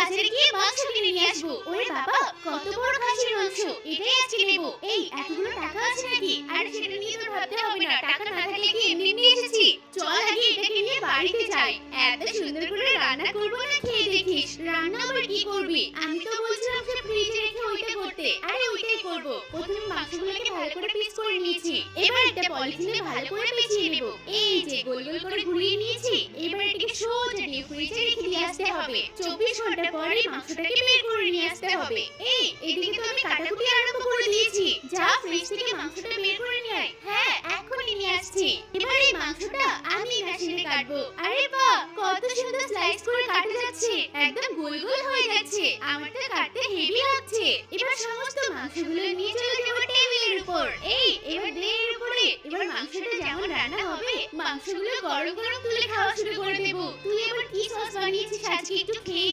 বাজারে গিয়ে মাংস কিনে নিয়ে আসবো। ওরে বাবা, কত বড় খাসির মাংস, এটাই আজকে নেব। এই এতগুলো টাকা আছে নাকি? আর সেটা নিয়ে তোর ভাবতে হবে না, টাকা না থাকলে কি এমনি এমনি এসেছি। চল আগে এটাকে নিয়ে বাড়িতে যাই। এত সুন্দর করে রান্না করবো না, খেয়ে দেখিস। রান্না আবার কি করবি? আমি তো বলছিলাম যে ফ্রিজে রেখে ওইটা করতে। আরে ওইটাই করব। প্রথমে মাংসগুলোকে ভালো করে পিস করে নিয়েছি। এবার একটা পলিথিনে ভালো করে পেঁচিয়ে নেব। এই যে গোল গোল করে ঘুরিয়ে নিয়েছি। এবার এটাকে সোজা ডিপ ফ্রিজে রেখে দিয়ে আসতে হবে। 24 ঘন্টা পরে মাংসটাকে বের করে নিয়ে আসতে হবে। এই এদিকে তো আমি কাটাকুটি আরম্ভ করে দিয়েছি। যা ফ্রিজ থেকে মাংসটা বের করে নিয়ে আয়। হ্যাঁ, এখনই নিয়ে আসছি। এবার এই মাংসটা আমি মেশিনে কাটবো। আরে বাহ, কত সুন্দর স্লাইস করে কাটা যাচ্ছে, একদম গোল গোল হয়ে যাচ্ছে। আমার তো কাটতে হেভি লাগছে। এবার সমস্ত মাংসগুলো নিয়ে চলে যাবো টেবিলের উপর। এই এবার দে এর উপরে। এবার মাংসটা যেমন রান্না হবে, মাংসগুলো গরম গরম তুলে খাওয়া শুরু করে দেবো। তুই এবার কি সস বানিয়েছিস আজকে একটু খেয়ে